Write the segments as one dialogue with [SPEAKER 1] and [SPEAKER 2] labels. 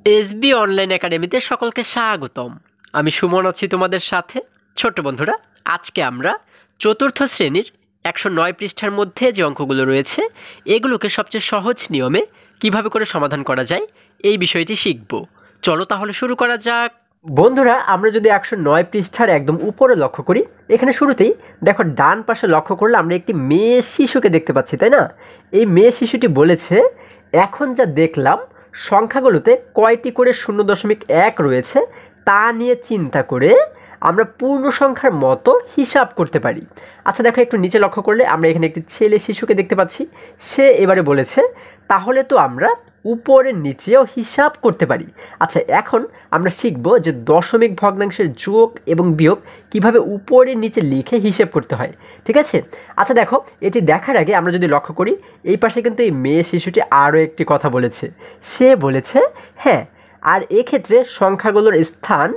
[SPEAKER 1] SB online একাডেমিতে সকলকে স্বাগতম। আমি সুমন আছি তোমাদের সাথে। ছোট্ট বন্ধুরা, আজকে আমরা চতুর্থ শ্রেণীর 109 পৃষ্ঠার মধ্যে যে অঙ্কগুলো রয়েছে এগুলোকে সবচেয়ে সহজ নিয়মে কিভাবে করে সমাধান করা যায় এই বিষয়টি শিখব। চলো তাহলে শুরু করা যাক। বন্ধুরা, আমরা যদি 109 পৃষ্ঠার একদম উপরে লক্ষ্য করি, এখানে শুরুতেই দেখো ডান পাশে লক্ষ্য করলে আমরা একটি মেয়ে শিশুকে দেখতে পাচ্ছি, তাই না? এই মেয়ে শিশুটি বলেছে, এখন যা দেখলাম সংখ্যাগুলোতে কয়টি করে 0.1 রয়েছে তা নিয়ে চিন্তা করে আমরা পূর্ণ সংখ্যার মতো হিসাব করতে পারি। আচ্ছা দেখো, একটু নিচে লক্ষ্য করলে আমরা এখানে একটি ছেলে শিশুকে দেখতে পাচ্ছি। সে এবারে বলেছে, তাহলে তো আমরা উপরের নিচেও হিসাব করতে পারি। আচ্ছা, এখন আমরা শিখব যে দশমিক ভগ্নাংশের যোগ এবং বিয়োগ কিভাবে উপরের নিচে লিখে হিসেব করতে হয়। ঠিক আছে? আচ্ছা দেখো, এটি দেখার আগে আমরা যদি লক্ষ্য করি, এই পাশে কিন্তু এই মেয়ে শিশুটি আরও একটি কথা বলেছে। সে বলেছে, হ্যাঁ, আর এক্ষেত্রে সংখ্যাগুলোর স্থান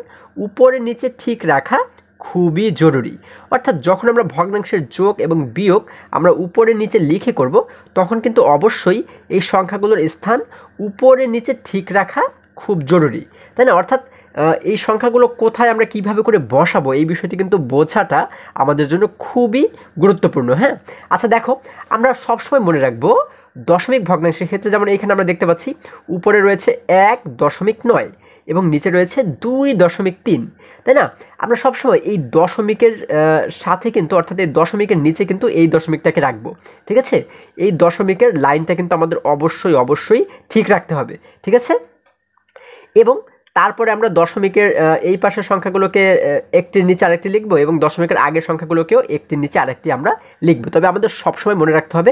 [SPEAKER 1] উপরে নিচে ঠিক রাখা খুবই জরুরি। অর্থাৎ যখন আমরা ভগ্নাংশের যোগ এবং বিয়োগ আমরা উপরে নিচে লিখে করব, তখন কিন্তু অবশ্যই এই সংখ্যাগুলোর স্থান উপরে নিচে ঠিক রাখা খুব জরুরি, তাই না? অর্থাৎ এই সংখ্যাগুলো কোথায় আমরা কিভাবে করে বসাবো এই বিষয়টি কিন্তু বোঝাটা আমাদের জন্য খুবই গুরুত্বপূর্ণ। হ্যাঁ, আচ্ছা দেখো, আমরা সবসময় মনে রাখবো দশমিক ভগ্নাংশের ক্ষেত্রে যেমন এখানে আমরা দেখতে পাচ্ছি উপরে রয়েছে 1.9 এবং নিচে রয়েছে 2.3, তাই না? আমরা সবসময় এই দশমিকের সাথে কিন্তু, অর্থাৎ এই দশমিকের নিচে কিন্তু এই দশমিকটাকে রাখবো। ঠিক আছে? এই দশমিকের লাইনটা কিন্তু আমাদের অবশ্যই ঠিক রাখতে হবে। ঠিক আছে? এবং তারপরে আমরা দশমিকের এই পাশের সংখ্যাগুলোকে একটির নিচে আরেকটি লিখব এবং দশমিকের আগের সংখ্যাগুলোকেও একটির নিচে আরেকটি আমরা লিখব। তবে আমাদের সবসময় মনে রাখতে হবে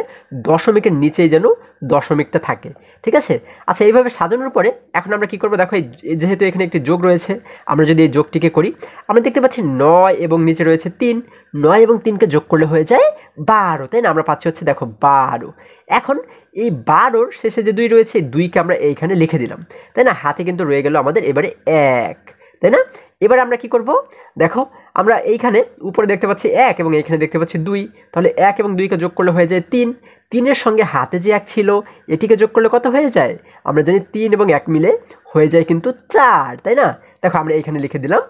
[SPEAKER 1] দশমিকের নিচেই যেন দশমিকটা থাকে। ঠিক আছে? আচ্ছা, এইভাবে সাজানোর পরে এখন আমরা কী করবো, দেখো যেহেতু এখানে একটি যোগ রয়েছে, আমরা যদি এই যোগটিকে করি, আমরা দেখতে পাচ্ছি 9 এবং নিচে রয়েছে 3। 9 এবং 3কে যোগ করলে হয়ে যায় 12, তাই না? আমরা পাচ্ছি হচ্ছে দেখো 12। এখন এই 12-র শেষে যে 2 রয়েছে, এই 2কে আমরা এইখানে লিখে দিলাম, তাই না? হাতে কিন্তু রয়ে গেল আমাদের এবারে 1, তাই না? এবারে আমরা কি করব, দেখো আমরা এইখানে উপরে দেখতে পাচ্ছি 1 এবং এইখানে দেখতে পাচ্ছি 2, তাহলে 1 এবং 2কে যোগ করলে হয়ে যায় 3। 3-এর সঙ্গে হাতে যে 1 ছিল এটিকে যোগ করলে কত হয়ে যায়? আমরা জানি 3 এবং 1 মিলে হয়ে যায় কিন্তু 4, তাই না? দেখো আমরা এইখানে লিখে দিলাম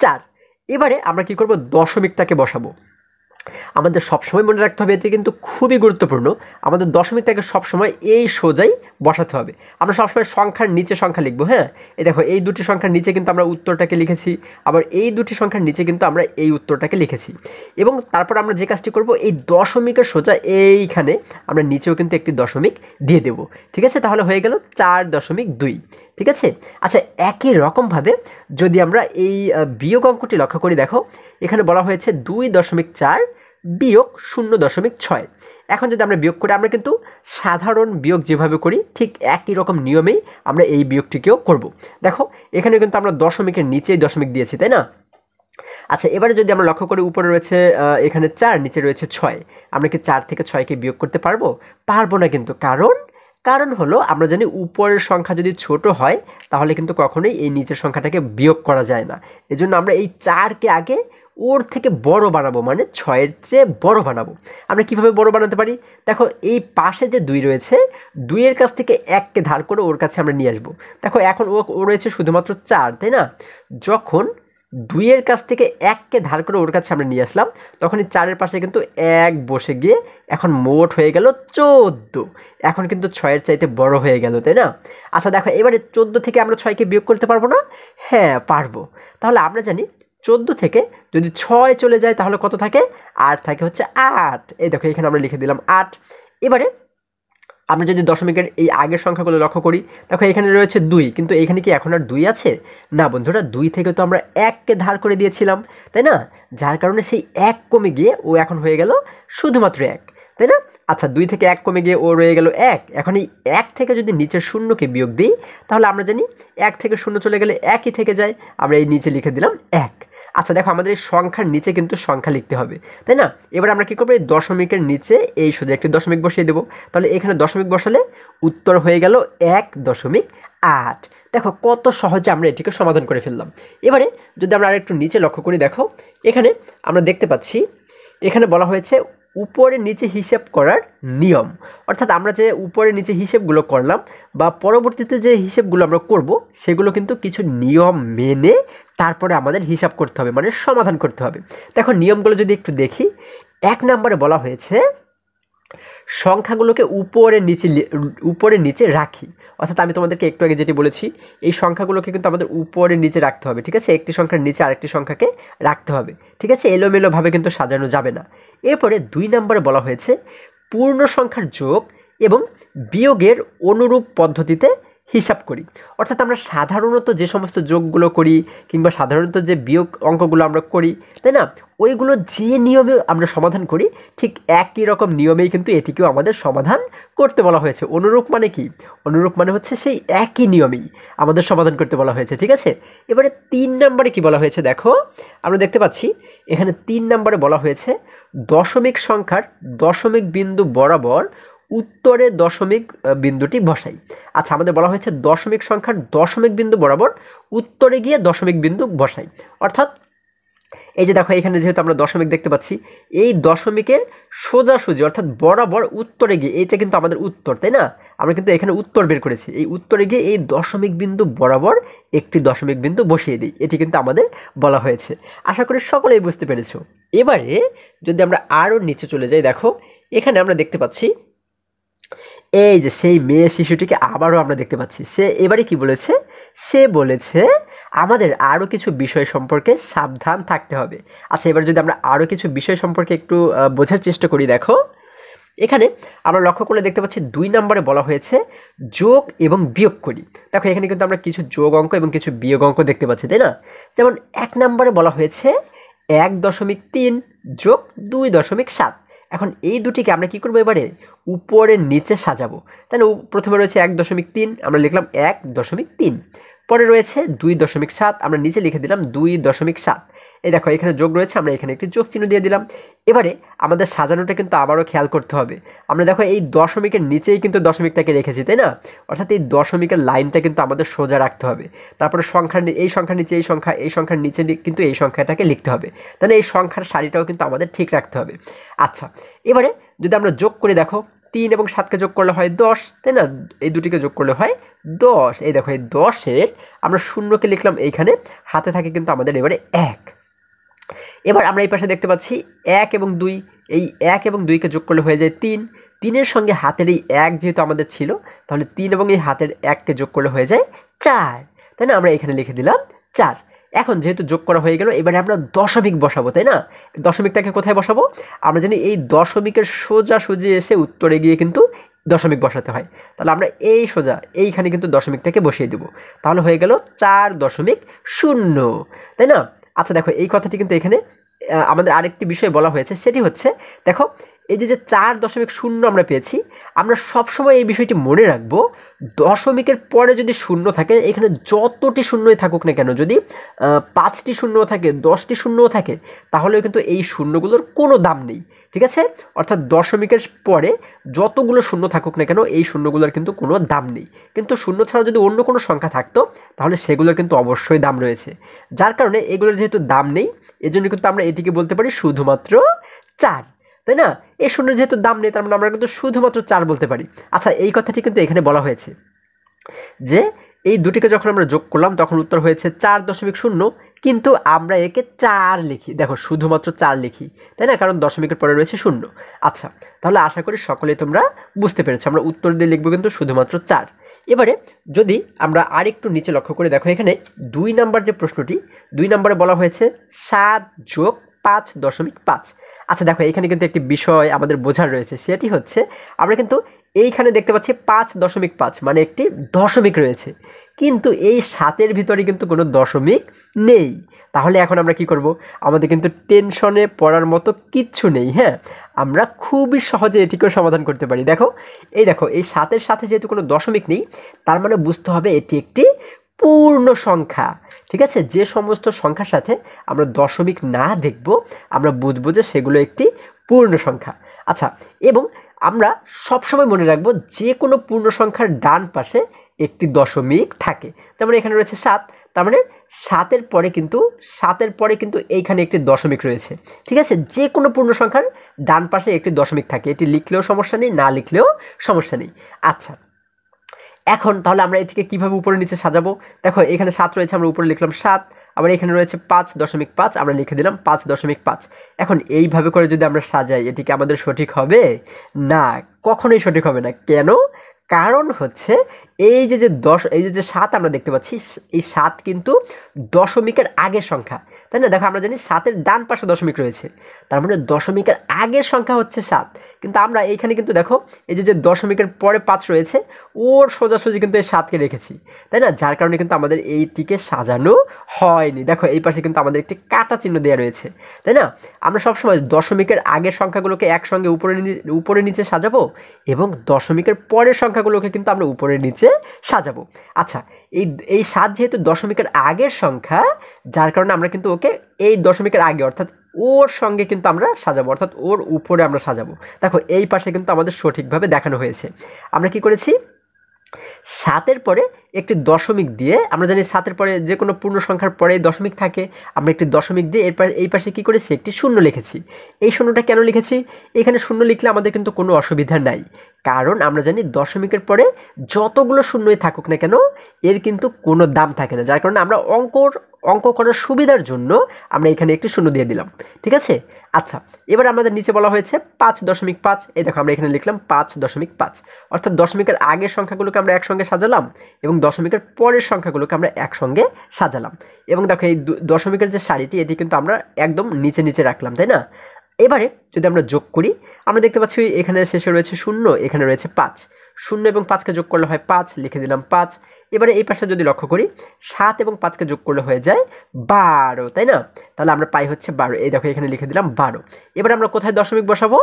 [SPEAKER 1] 4। এবারে আমরা কি করব, দশমিকটাকে বসাবো। আমাদের সবসময় মনে রাখতে হবে, এটি কিন্তু খুবই গুরুত্বপূর্ণ, আমাদের দশমিকটাকে সবসময় এই সোজাই বসাতে হবে। আমরা সবসময় সংখ্যার নিচে সংখ্যা লিখবো। হ্যাঁ, এই দেখো এই দুটি সংখ্যার নিচে কিন্তু আমরা উত্তরটাকে লিখেছি, আবার এই দুটি সংখ্যার নিচে কিন্তু আমরা এই উত্তরটাকে লিখেছি। এবং তারপর আমরা যে কাজটি করব, এই দশমিকের সোজা এইখানে আমরা নিচেও কিন্তু একটি দশমিক দিয়ে দেব। ঠিক আছে? তাহলে হয়ে গেল 4.2। ঠিক আছে? আচ্ছা, একই রকমভাবে যদি আমরা এই বিয়োগ অঙ্কটি লক্ষ্য করি, দেখো এখানে বলা হয়েছে 2.4 বিয়োগ 0.6। এখন যদি আমরা বিয়োগ করি, আমরা কিন্তু সাধারণ বিয়োগ যেভাবে করি ঠিক একই রকম নিয়মেই আমরা এই বিয়োগটিকেও করব। দেখো এখানে কিন্তু আমরা দশমিকের নিচেই দশমিক দিয়েছি, তাই না? আচ্ছা, এবারে যদি আমরা লক্ষ্য করি, উপরে রয়েছে এখানে 4, নিচে রয়েছে 6। আমরা কি 4 থেকে 6কে বিয়োগ করতে পারবো? পারবো না কিন্তু। কারণ হলো আমরা জানি উপরের সংখ্যা যদি ছোট হয় তাহলে কিন্তু কখনোই এই নিচের সংখ্যাটাকে বিয়োগ করা যায় না। এজন্য আমরা এই 4কে আগে ওর থেকে বড় বানাবো, মানে 6-এর চেয়ে বড় বানাবো। আমরা কিভাবে বড় বানাতে পারি? দেখো এই পাশে যে 2 রয়েছে, 2-এর কাছ থেকে 1কে ধার করে ওর কাছে আমরা নিয়ে আসবো। দেখো এখন ও রয়েছে শুধুমাত্র 4, তাই না? যখন 2-এর কাছ থেকে 1কে ধার করে ওর কাছে আমরা নিয়ে আসলাম, তখন এই 4-এর পাশে কিন্তু 1 বসে গিয়ে এখন মোট হয়ে গেল 14। এখন কিন্তু 6-এর চাইতে বড় হয়ে গেল, তাই না? আচ্ছা দেখো, এবারে 14 থেকে আমরা 6কে বিয়োগ করতে পারবো না? হ্যাঁ পারবো। তাহলে আমরা জানি 14 থেকে যদি 6 চলে যায় তাহলে কত থাকে? 8 থাকে, হচ্ছে 8। এই দেখো এখানে আমরা লিখে দিলাম 8। এবারে আমরা যদি দশমিকের এই আগের সংখ্যাগুলো লক্ষ্য করি, দেখো এখানে রয়েছে 2, কিন্তু এখানে কি এখন আর 2 আছে? না বন্ধুরা, 2 থেকে তো আমরা 1কে ধার করে দিয়েছিলাম, তাই না? যার কারণে সেই 1 কমে গিয়ে ও এখন হয়ে গেল শুধুমাত্র 1, তাই না? আচ্ছা, 2 থেকে 1 কমে গিয়ে ও রয়ে গেল 1। এখন এই 1 থেকে যদি নিচের শূন্যকে বিয়োগ দিই, তাহলে আমরা জানি 1 থেকে 0 চলে গেলে 1ই থেকে যায়, আমরা এই নিচে লিখে দিলাম 1। আচ্ছা দেখো, আমাদের এই সংখ্যার নিচে কিন্তু সংখ্যা লিখতে হবে, তাই না? এবার আমরা কী করবো, এই দশমিকের নিচে এই সোজা একটি দশমিক বসিয়ে দেবো। তাহলে এখানে দশমিক বসালে উত্তর হয়ে গেল 1.8। দেখো কত সহজে আমরা এটিকে সমাধান করে ফেললাম। এবারে যদি আমরা আরেকটু নিচে লক্ষ্য করি, দেখো এখানে আমরা দেখতে পাচ্ছি, এখানে বলা হয়েছে উপরে নিচে হিসাব করার নিয়ম। অর্থাৎ আমরা যে উপরে নিচে হিসেবগুলো করলাম বা পরবর্তীতে যে হিসেবগুলো আমরা করব সেগুলো কিন্তু কিছু নিয়ম মেনে তারপরে আমাদের হিসাব করতে হবে, মানে সমাধান করতে হবে। দেখো নিয়মগুলো যদি একটু দেখি, 1 নম্বরে বলা হয়েছে সংখ্যাগুলোকে উপরে নিচে রাখি। অর্থাৎ আমি তোমাদেরকে একটু আগে যেটি বলেছি, এই সংখ্যাগুলোকে কিন্তু আমাদের উপরে নিচে রাখতে হবে, ঠিক আছে? একটি সংখ্যার নিচে আরেকটি সংখ্যাকে রাখতে হবে, ঠিক আছে? এলোমেলোভাবে কিন্তু সাজানো যাবে না। এরপরে 2 নম্বরে বলা হয়েছে পূর্ণ সংখ্যার যোগ এবং বিয়োগের অনুরূপ পদ্ধতিতে হিসাব করি। অর্থাৎ আমরা সাধারণত যে সমস্ত যোগগুলো করি কিংবা সাধারণত যে বিয়োগ অঙ্কগুলো আমরা করি, তাই না, ওইগুলো যে নিয়মে আমরা সমাধান করি ঠিক একই রকম নিয়মেই কিন্তু এটিকেও আমাদের সমাধান করতে বলা হয়েছে। অনুরূপ মানে কি? অনুরূপ মানে হচ্ছে সেই একই নিয়মেই আমাদের সমাধান করতে বলা হয়েছে, ঠিক আছে? এবারে 3 নম্বরে কি বলা হয়েছে দেখো, আমরা দেখতে পাচ্ছি এখানে 3 নম্বরে বলা হয়েছে দশমিক সংখ্যার দশমিক বিন্দু বরাবর উত্তরে দশমিক বিন্দুটি বসাই। আচ্ছা, আমাদের বলা হয়েছে দশমিক সংখ্যার দশমিক বিন্দু বরাবর উত্তরে গিয়ে দশমিক বিন্দু বসাই। অর্থাৎ এই যে দেখো এখানে যেহেতু আমরা দশমিক দেখতে পাচ্ছি, এই দশমিকের সোজাসুজি অর্থাৎ বরাবর উত্তরে গিয়ে, এইটা কিন্তু আমাদের উত্তর, তাই না? আমরা কিন্তু এখানে উত্তর বের করেছি, এই উত্তরে গিয়ে এই দশমিক বিন্দু বরাবর একটি দশমিক বিন্দু বসিয়ে দিই, এটি কিন্তু আমাদের বলা হয়েছে। আশা করি সকলেই বুঝতে পেরেছো। এবারে যদি আমরা আরও নিচে চলে যাই, দেখো এখানে আমরা দেখতে পাচ্ছি এই যে সেই মেয়ে শিশুটিকে আবারও আমরা দেখতে পাচ্ছি। সে এবারে কি বলেছে? সে বলেছে আমাদের আরও কিছু বিষয় সম্পর্কে সাবধান থাকতে হবে। আচ্ছা, এবার যদি আমরা আরও কিছু বিষয় সম্পর্কে একটু বোঝার চেষ্টা করি, দেখো এখানে আমরা লক্ষ্য করলে দেখতে পাচ্ছি 2 নম্বরে বলা হয়েছে যোগ এবং বিয়োগ করি। দেখো এখানে কিন্তু আমরা কিছু যোগ অঙ্ক এবং কিছু বিয়োগ অঙ্ক দেখতে পাচ্ছি, তাই না? যেমন 1 নম্বরে বলা হয়েছে 1.3 যোগ 2.7। এখন এই দুটিকে আমরা কি করবো? এবারে উপরে নিচে সাজাবো, তাই না? প্রথমে রয়েছে 1.3, আমরা লিখলাম 1.3। পরে রয়েছে 2.7, আমরা নিচে লিখে দিলাম 2.7। এই দেখো এখানে যোগ রয়েছে, আমরা এখানে একটি যোগ চিহ্ন দিয়ে দিলাম। এবারে আমাদের সাজানোটা কিন্তু আবারও খেয়াল করতে হবে। আমরা দেখো এই দশমিকের নিচেই কিন্তু দশমিকটাকে রেখেছি, তাই না? অর্থাৎ এই দশমিকের লাইনটা কিন্তু আমাদের সোজা রাখতে হবে। তারপরে এই সংখ্যার নিচে এই সংখ্যা, এই সংখ্যার নিচে কিন্তু এই সংখ্যাটাকে লিখতে হবে, তাহলে এই সংখ্যার সারিটাও কিন্তু আমাদের ঠিক রাখতে হবে। আচ্ছা, এবারে যদি আমরা যোগ করে দেখো 3 এবং 7কে যোগ করলে হয় 10, তাই না? এই দুটিকে যোগ করলে হয় 10। এই দেখো এই 10-এর আমরা শূন্যকে লিখলাম এইখানে, হাতে থাকে কিন্তু আমাদের এবারে 1। এবার আমরা এই পাশে দেখতে পাচ্ছি 1 এবং 2, এই 1 এবং 2কে যোগ করলে হয়ে যায় 3। 3-এর সঙ্গে হাতের এই 1 যেহেতু আমাদের ছিল, তাহলে 3 এবং এই হাতের 1কে যোগ করলে হয়ে যায় 4, তাই না? আমরা এখানে লিখে দিলাম 4। এখন যেহেতু যোগ করা হয়ে গেল, এবারে আমরা দশমিক বসাবো, তাই না? দশমিকটাকে কোথায় বসাবো? আমরা জানি এই দশমিকের সোজাসুজি এসে উত্তরে গিয়ে কিন্তু দশমিক বসাতে হয়। তাহলে আমরা এই সোজা এইখানে কিন্তু দশমিকটাকে বসিয়ে দেবো, তাহলে হয়ে গেল 4.0, তাই না? আচ্ছা দেখো এই কথাটি কিন্তু এখানে আমাদের আরেকটি বিষয় বলা হয়েছে, সেটি হচ্ছে দেখো এই যে 4.0 আমরা পেয়েছি, আমরা সবসময় এই বিষয়টি মনে রাখবো, দশমিকের পরে যদি শূন্য থাকে, এখানে যতটি শূন্যই থাকুক না কেন, যদি 5টি শূন্যও থাকে, 10টি শূন্যও থাকে, তাহলেও কিন্তু এই শূন্যগুলোর কোনো দাম নেই, ঠিক আছে? অর্থাৎ দশমিকের পরে যতগুলো শূন্য থাকুক না কেন, এই শূন্যগুলোর কিন্তু কোনো দাম নেই। কিন্তু শূন্য ছাড়া যদি অন্য কোনো সংখ্যা থাকতো, তাহলে সেগুলোর কিন্তু অবশ্যই দাম রয়েছে। যার কারণে এগুলোর যেহেতু দাম নেই, এজন্য কিন্তু আমরা এটিকে বলতে পারি শুধুমাত্র 4, তাই না? এই শূন্যের যেহেতু দাম নেই, তার মানে আমরা কিন্তু শুধুমাত্র 4 বলতে পারি। আচ্ছা, এই কথাটি কিন্তু এখানে বলা হয়েছে যে এই দুটিকে যখন আমরা যোগ করলাম তখন উত্তর হয়েছে 4.0, কিন্তু আমরা একে 4 লিখি, দেখো শুধুমাত্র 4 লিখি, তাই না? কারণ দশমিকের পরে রয়েছে শূন্য। আচ্ছা, তাহলে আশা করি সকলেই তোমরা বুঝতে পেরেছো, আমরা উত্তর দিয়ে লিখবো কিন্তু শুধুমাত্র 4। এবারে যদি আমরা আরেকটু নিচে লক্ষ্য করে দেখো, এখানে 2 নম্বর যে প্রশ্নটি, 2 নম্বরে বলা হয়েছে 7 যোগ 5.5। আচ্ছা দেখো এখানে কিন্তু একটি বিষয় আমাদের বোঝার রয়েছে, সেটি হচ্ছে আমরা কিন্তু এইখানে দেখতে পাচ্ছি 5.5, মানে একটি দশমিক রয়েছে, কিন্তু এই 7-এর ভিতরে কিন্তু কোনো দশমিক নেই। তাহলে এখন আমরা কি করব? আমাদের কিন্তু টেনশনে পড়ার মতো কিচ্ছু নেই, হ্যাঁ, আমরা খুবই সহজে এটিকেও সমাধান করতে পারি। দেখো এই 7-এর সাথে যেহেতু কোনো দশমিক নেই, তার মানে বুঝতে হবে এটি একটি পূর্ণ সংখ্যা, ঠিক আছে? যে সমস্ত সংখ্যার সাথে আমরা দশমিক না দেখব, আমরা বুঝবো যে সেগুলো একটি পূর্ণ সংখ্যা। আচ্ছা, এবং আমরা সবসময় মনে রাখবো যে কোনো পূর্ণ সংখ্যার ডান পাশে একটি দশমিক থাকে। যেমন এখানে রয়েছে 7, তার মানে 7-এর পরে কিন্তু এইখানে একটি দশমিক রয়েছে। ঠিক আছে, যে কোনো পূর্ণ সংখ্যার ডান পাশে একটি দশমিক থাকে, এটি লিখলেও সমস্যা নেই, না লিখলেও সমস্যা নেই। আচ্ছা, এখন তাহলে আমরা এটিকে কিভাবে উপরে নিচে সাজাবো? দেখো এখানে 7 রয়েছে, আমরা উপরে লিখলাম 7, আবার এখানে রয়েছে 5.5, আমরা লিখে দিলাম 5.5। এখন এইভাবে করে যদি আমরা সাজাই, এটি কি আমাদের সঠিক হবে? না, কখনোই সঠিক হবে না। কেন? কারণ হচ্ছে এই যে 7 আমরা দেখতে পাচ্ছি, এই 7 কিন্তু দশমিকের আগের সংখ্যা, তাই না? দেখো আমরা জানি 7-এর ডান পাশে দশমিক রয়েছে, তার মানে দশমিকের আগের সংখ্যা হচ্ছে 7। কিন্তু আমরা এইখানে কিন্তু দেখো এই যে দশমিকের পরে 5 রয়েছে, ওর সোজাসুজি কিন্তু এই 7কে রেখেছি, তাই না? যার কারণে কিন্তু আমাদের এইটিকে সাজানো হয়নি। দেখো এই পাশে কিন্তু আমাদের একটি কাটা চিহ্ন দেওয়া রয়েছে, তাই না? আমরা সবসময় দশমিকের আগের সংখ্যাগুলোকে একসঙ্গে উপরে নিচে সাজাবো এবং দশমিকের পরের সংখ্যাগুলোকে কিন্তু আমরা উপরে নিচে সাজাবো। আচ্ছা, এই 7 যেহেতু দশমিকের আগের সংখ্যা, যার কারণে আমরা কিন্তু ওকে এই দশমিকের আগে অর্থাৎ ওর সঙ্গে কিন্তু আমরা সাজাবো, অর্থাৎ ওর উপরে আমরা সাজাবো। দেখো এই পাশে কিন্তু আমাদের সঠিকভাবে দেখানো হয়েছে। আমরা কি করেছি? 7-এর পরে একটি দশমিক দিয়ে, আমরা জানি 7-এর পরে যে কোনো পূর্ণ সংখ্যার পরে দশমিক থাকে, আমরা একটি দশমিক দিয়ে এই পাশে কী করেছি? একটি শূন্য লিখেছি। এই শূন্যটা কেন লিখেছি? এখানে শূন্য লিখলে আমাদের কিন্তু কোনো অসুবিধা নাই, কারণ আমরা জানি দশমিকের পরে যতগুলো শূন্যই থাকুক না কেন, এর কিন্তু কোনো দাম থাকে না, যার কারণে আমরা অঙ্ক করার সুবিধার জন্য আমরা এখানে একটি শূন্য দিয়ে দিলাম। ঠিক আছে? আচ্ছা, এবার আমাদের নিচে বলা হয়েছে 5.5। এই দেখো আমরা এখানে লিখলাম 5.5, অর্থাৎ দশমিকের আগের সংখ্যাগুলোকে আমরা একসঙ্গে সাজালাম এবং দশমিকের পরের সংখ্যাগুলোকে আমরা একসঙ্গে সাজালাম। এবং দেখো এই দশমিকের যে সারিটি, এটি কিন্তু আমরা একদম নিচে নিচে রাখলাম, তাই না? এবারে যদি আমরা যোগ করি, আমরা দেখতে পাচ্ছি এখানে শেষে রয়েছে 0, এখানে রয়েছে 5। 0 এবং 5কে যোগ করলে হয় 5, লিখে দিলাম 5। এবারে এই পাশে যদি লক্ষ্য করি, 7 এবং 5কে যোগ করলে হয়ে যায় 12, তাই না? তাহলে আমরা পাই হচ্ছে 12। এই দেখো এখানে লিখে দিলাম 12। এবার আমরা কোথায় দশমিক বসাবো?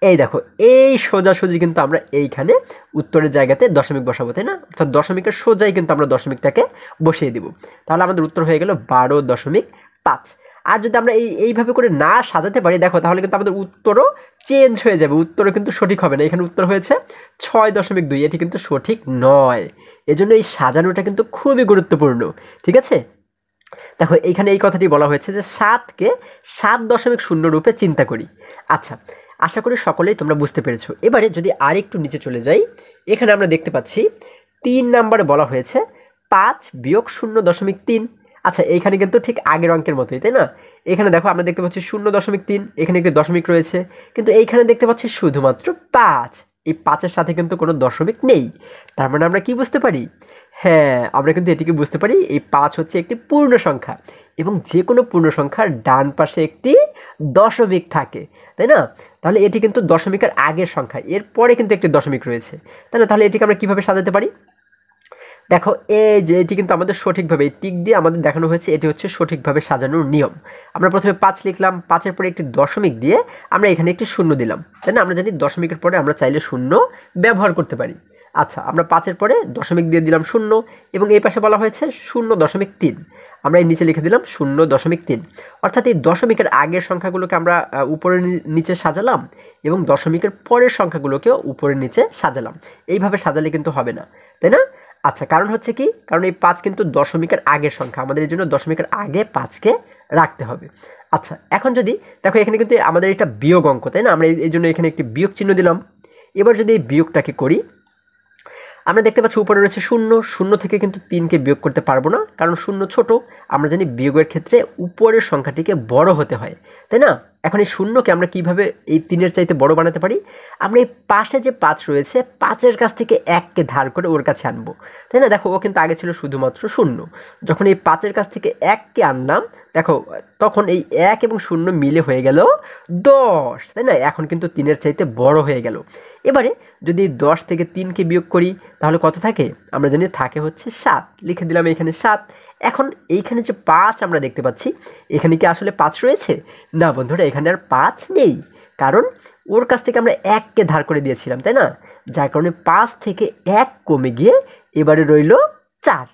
[SPEAKER 1] এই দেখো এই সোজাসুজি কিন্তু আমরা এইখানে উত্তরের জায়গাতে দশমিক বসাবো, তাই না? অর্থাৎ দশমিকের সোজাই কিন্তু আমরা দশমিকটাকে বসিয়ে দিব। তাহলে আমাদের উত্তর হয়ে গেল 12.5। আর যদি আমরা এইভাবে করে না সাজাতে পারি, দেখো তাহলে কিন্তু আমাদের উত্তরও চেঞ্জ হয়ে যাবে, উত্তরও কিন্তু সঠিক হবে না। এখানে উত্তর হয়েছে 6.2, এটি কিন্তু সঠিক নয়। এজন্য এই সাজানোটা কিন্তু খুবই গুরুত্বপূর্ণ। ঠিক আছে? দেখো এইখানে এই কথাটি বলা হয়েছে যে 7কে 7.0 রূপে চিন্তা করি। আচ্ছা, আশা করি সকলেই তোমরা বুঝতে পেরেছো। এবারে যদি আর একটু নিচে চলে যাই, এখানে আমরা দেখতে পাচ্ছি 3 নম্বরে বলা হয়েছে 5 বিয়োগ 0.3। আচ্ছা, এইখানে কিন্তু ঠিক আগের অঙ্কের মতোই, তাই না? এখানে দেখো আমরা দেখতে পাচ্ছি 0.3, এখানে একটি দশমিক রয়েছে, কিন্তু এইখানে দেখতে পাচ্ছি শুধুমাত্র 5। এই 5-এর সাথে কিন্তু কোনো দশমিক নেই। তার মানে আমরা কি বুঝতে পারি? হ্যাঁ, আমরা কিন্তু এটিকে বুঝতে পারি এই 5 হচ্ছে একটি পূর্ণ সংখ্যা এবং যে কোনো পূর্ণ সংখ্যার ডান পাশে একটি দশমিক থাকে, তাই না? তাহলে এটি কিন্তু দশমিকের আগের সংখ্যা, এর পরে কিন্তু একটি দশমিক রয়েছে, তাই না? তাহলে এটিকে আমরা কীভাবে সাজাতে পারি? দেখো এই যে এটি কিন্তু আমাদের সঠিকভাবে এই টিক দিয়ে আমাদের দেখানো হয়েছে, এটি হচ্ছে সঠিকভাবে সাজানোর নিয়ম। আমরা প্রথমে 5 লিখলাম, 5-এর পরে একটি দশমিক দিয়ে আমরা এখানে একটি শূন্য দিলাম, তাই না? আমরা জানি দশমিকের পরে আমরা চাইলে শূন্য ব্যবহার করতে পারি। আচ্ছা, আমরা 5-এর পরে দশমিক দিয়ে দিলাম 0 এবং এই পাশে বলা হয়েছে 0.3, আমরা এই নিচে লিখে দিলাম 0.3। অর্থাৎ এই দশমিকের আগের সংখ্যাগুলোকে আমরা উপরে নিচে সাজালাম এবং দশমিকের পরের সংখ্যাগুলোকেও উপরে নিচে সাজালাম। এইভাবে সাজালে কিন্তু হবে না, তাই না? আচ্ছা, কারণ হচ্ছে কি? কারণ এই 5 কিন্তু দশমিকের আগের সংখ্যা, আমাদের এই জন্য দশমিকের আগে 5কে রাখতে হবে। আচ্ছা, এখন যদি দেখো এখানে কিন্তু আমাদের এটা বিয়োগ অঙ্ক, তাই না? আমরা এই জন্য এখানে একটি বিয়োগ চিহ্ন দিলাম। এবার যদি এই বিয়োগটাকে করি, আমরা দেখতে পাচ্ছি উপরে রয়েছে 0, 0 থেকে কিন্তু 3কে বিয়োগ করতে পারবো না, কারণ 0 ছোট। আমরা জানি বিয়োগের ক্ষেত্রে উপরের সংখ্যাটিকে বড় হতে হয়, তাই না? এখন এই 0কে আমরা কিভাবে এই 3-এর চাইতে বড় বানাতে পারি? আমরা এই পাশে যে 5 রয়েছে, 5-এর কাছ থেকে 1কে ধার করে ওর কাছে আনবো, তাই না? দেখো ও কিন্তু আগে ছিল শুধুমাত্র 0, যখন এই 5-এর কাছ থেকে 1কে আনলাম, দেখো তখন এই 1 এবং 0 মিলে হয়ে গেল 10, তাই না? এখন কিন্তু 3-এর চাইতে বড় হয়ে গেল। এবারে যদি 10 থেকে 3কে বিয়োগ করি, তাহলে কত থাকে? আমরা জানি থাকে হচ্ছে 7, লিখে দিলাম এখানে 7। এখন এইখানে যে 5 আমরা দেখতে পাচ্ছি, এখানে কি আসলে 5 রয়েছে? না বন্ধুরা, এখানে আর 5 নেই, কারণ ওর কাছ থেকে আমরা 1কে ধার করে দিয়েছিলাম, তাই না? যার কারণে 5 থেকে 1 কমে গিয়ে এবারে রইল 4,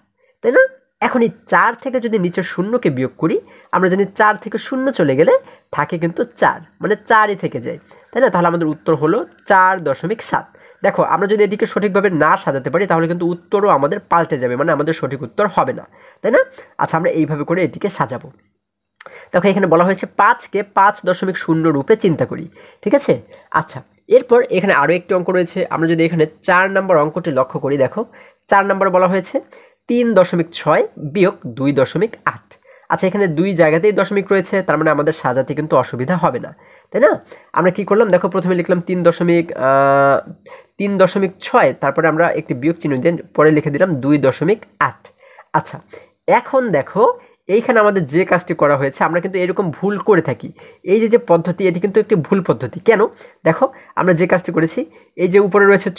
[SPEAKER 1] তাই না? এখন এই 4 থেকে যদি নিচের 0কে বিয়োগ করি, আমরা জানি 4 থেকে 0 চলে গেলে থাকে কিন্তু 4, মানে 4ই থেকে যায়, তাই না? তাহলে আমাদের উত্তর হলো 4.7। দেখো আমরা যদি এটিকে সঠিকভাবে না সাজাতে পারি তাহলে কিন্তু উত্তরও আমাদের পাল্টে যাবে, মানে আমাদের সঠিক উত্তর হবে না, তাই না? আচ্ছা, আমরা এইভাবে করে এটিকে সাজাবো। দেখো এখানে বলা হয়েছে 5কে 5.0 রূপে চিন্তা করি, ঠিক আছে? আচ্ছা, এরপর এখানে আরও একটি অঙ্ক রয়েছে। আমরা যদি এখানে 4 নম্বর অঙ্কটি লক্ষ্য করি, দেখো 4 নম্বরে বলা হয়েছে 3.6 বিয়োগ 2.8। আচ্ছা, এখানে 2 জায়গাতেই দশমিক রয়েছে, তার মানে আমাদের সাজাতে কিন্তু অসুবিধা হবে না, তাই না? আমরা কি করলাম, দেখো প্রথমে লিখলাম 3.6, তারপরে আমরা একটি বিয়োগ চিহ্ন দিয়ে পরে লিখে দিলাম 2.8। আচ্ছা, এখন দেখো এইখানে আমাদের যে কাজটি করা হয়েছে, আমরা কিন্তু এরকম ভুল করে থাকি। এই যে পদ্ধতি, এটি কিন্তু একটি ভুল পদ্ধতি। কেন? দেখো আমরা যে কাজটি করেছি, এই যে উপরে রয়েছে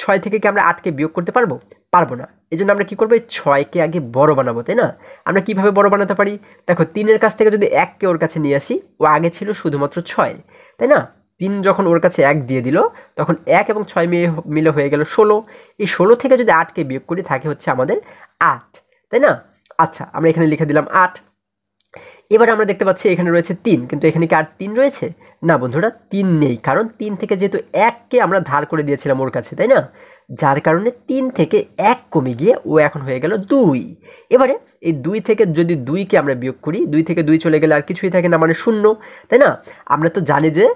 [SPEAKER 1] 6 থেকে কি আমরা 8কে বিয়োগ করতে পারবো? পারবো না। এই জন্য আমরা কী করবো, এই 6কে আগে বড় বানাবো, তাই না? আমরা কিভাবে বড় বানাতে পারি? দেখো 3-এর কাছ থেকে যদি 1কে ওর কাছে নিয়ে আসি, ও আগে ছিল শুধুমাত্র 6, তাই না? 3 যখন ওর কাছে 1 দিয়ে দিল, তখন 1 এবং 6 মিলে হয়ে গেল 16। এই 16 থেকে যদি 8কে বিয়োগ করি থাকে হচ্ছে আমাদের 8, তাই না? আচ্ছা, আমরা এখানে লিখে দিলাম 8। এবার আমরা দেখতে পাচ্ছি এখানে রয়েছে 3, কিন্তু এখানে কি আর 3 রয়েছে? না বন্ধুরা, 3 নেই, কারণ 3 থেকে যেহেতু 1কে আমরা ধার করে দিয়েছিলাম ওর কাছে, তাই না? যার কারণে 3 থেকে 1 কমে গিয়ে ও এখন হয়ে গেল 2। এবারে এই 2 থেকে যদি 2কে আমরা বিয়োগ করি, 2 থেকে 2 চলে গেলে আর কিছুই থাকে না, মানে 0, তাই না? আমরা তো জানি যে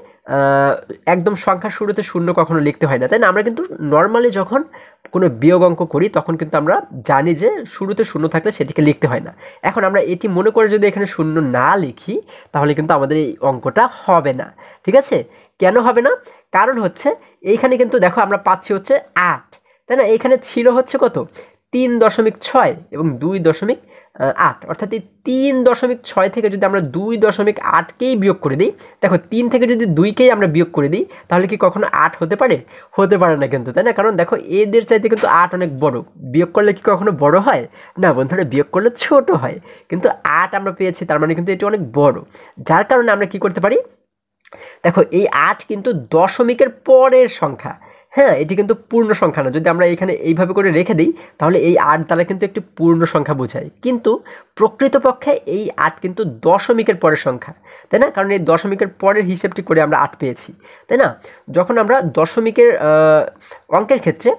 [SPEAKER 1] একদম সংখ্যার শুরুতে 0 কখনো লিখতে হয় না, তাই না? আমরা কিন্তু নর্মালি যখন কোনো বিয়োগ অঙ্ক করি তখন কিন্তু আমরা জানি যে শুরুতে 0 থাকলে সেটিকে লিখতে হয় না। এখন আমরা এটি মনে করে যদি এখানে 0 না লিখি তাহলে কিন্তু আমাদের এই অঙ্কটা হবে না, ঠিক আছে? কেন হবে না? কারণ হচ্ছে এইখানে কিন্তু দেখো আমরা পাচ্ছি হচ্ছে 8, তাই না? এইখানে ছিল হচ্ছে কত, 3.6 এবং 2.8, অর্থাৎ এই 3.6 থেকে যদি আমরা 2.8কেই বিয়োগ করে দিই, দেখো 3 থেকে যদি 2কেই আমরা বিয়োগ করে দিই তাহলে কি কখনো 8 হতে পারে? হতে পারে না কিন্তু, তাই না? কারণ দেখো এদের চাইতে কিন্তু 8 অনেক বড়। বিয়োগ করলে কি কখনো বড় হয়? না বন্ধুরা, বিয়োগ করলে ছোট হয়। কিন্তু 8 আমরা পেয়েছি, তার মানে কিন্তু এটি অনেক বড়। যার কারণে আমরা কি করতে পারি, দেখো এই 8 কিন্তু দশমিকের পরের সংখ্যা। হ্যাঁ, এটি কিন্তু পূর্ণ সংখ্যা না। যদি আমরা এখানে এইভাবে করে রেখে দিই তাহলে এই 8 দ্বারা কিন্তু একটি পূর্ণ সংখ্যা বোঝায়, কিন্তু প্রকৃতপক্ষে এই 8 কিন্তু দশমিকের পরের সংখ্যা, তাই না? কারণ এই দশমিকের পরের হিসেবটি করে আমরা 8 পেয়েছি, তাই না? যখন আমরা দশমিকের অঙ্কের ক্ষেত্রে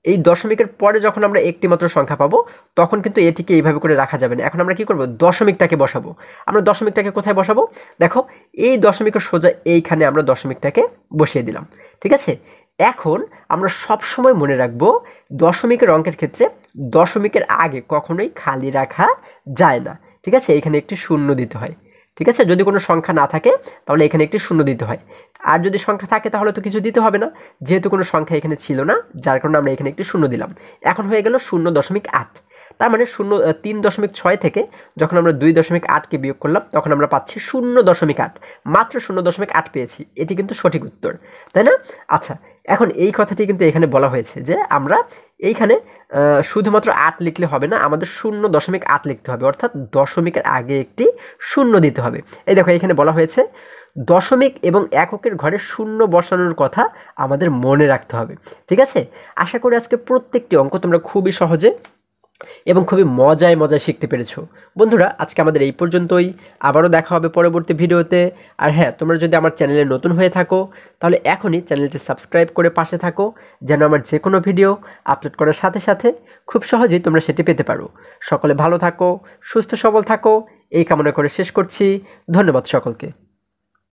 [SPEAKER 1] এই দশমিকের পরে যখন আমরা একটি মাত্র সংখ্যা পাবো তখন কিন্তু এটিকে এইভাবে করে রাখা যাবে না। এখন আমরা কি করব, দশমিকটাকে বসাবো। আমরা দশমিকটাকে কোথায় বসাবো? দেখো এই দশমিকের সোজা এইখানে আমরা দশমিকটাকে বসিয়ে দিলাম, ঠিক আছে? এখন আমরা সব সময় মনে রাখবো দশমিকের অঙ্কের ক্ষেত্রে দশমিকের আগে কখনোই খালি রাখা যায় না, ঠিক আছে? এখানে একটি শূন্য দিতে হয়, ঠিক আছে? যদি কোনো সংখ্যা না থাকে তাহলে এখানে একটি শূন্য দিতে হয়, আর যদি সংখ্যা থাকে তাহলে তো কিছু দিতে হবে না, যেহেতু কোনো সংখ্যা এখানে ছিল না যার কারণে আমরা এখানে একটি শূন্য দিলাম। এখন হয়ে গেল 0.8, তার মানে 3.6 থেকে যখন আমরা 2.8কে বিয়োগ করলাম তখন আমরা পাচ্ছি 0.8, মাত্র 0.8 পেয়েছি। এটি কিন্তু সঠিক উত্তর, তাই না? আচ্ছা, এখন এই কথাটি কিন্তু এখানে বলা হয়েছে যে আমরা এইখানে শুধুমাত্র 8 লিখলে হবে না, আমাদের 0.8 লিখতে হবে, অর্থাৎ দশমিকের আগে একটি শূন্য দিতে হবে। এই দেখো এখানে বলা হয়েছে দশমিক এবং এককের ঘরে শূন্য বসানোর কথা আমাদের মনে রাখতে হবে, ঠিক আছে? আশা করি আজকে প্রত্যেকটি অঙ্ক তোমরা খুবই সহজে এবং খুবই মজায় শিখতে পেরেছো। বন্ধুরা, আজকে আমাদের এই পর্যন্তই। আবারও দেখা হবে পরবর্তী ভিডিওতে। আর হ্যাঁ, তোমরা যদি আমার চ্যানেলে নতুন হয়ে থাকো তাহলে এখনই চ্যানেলটি সাবস্ক্রাইব করে পাশে থাকো, যেন আমার যে কোনো ভিডিও আপলোড করার সাথে সাথে খুব সহজেই তোমরা সেটি পেতে পারো। সকলে ভালো থাকো, সুস্থ সবল থাকো, এই কামনা করে শেষ করছি। ধন্যবাদ সকলকে।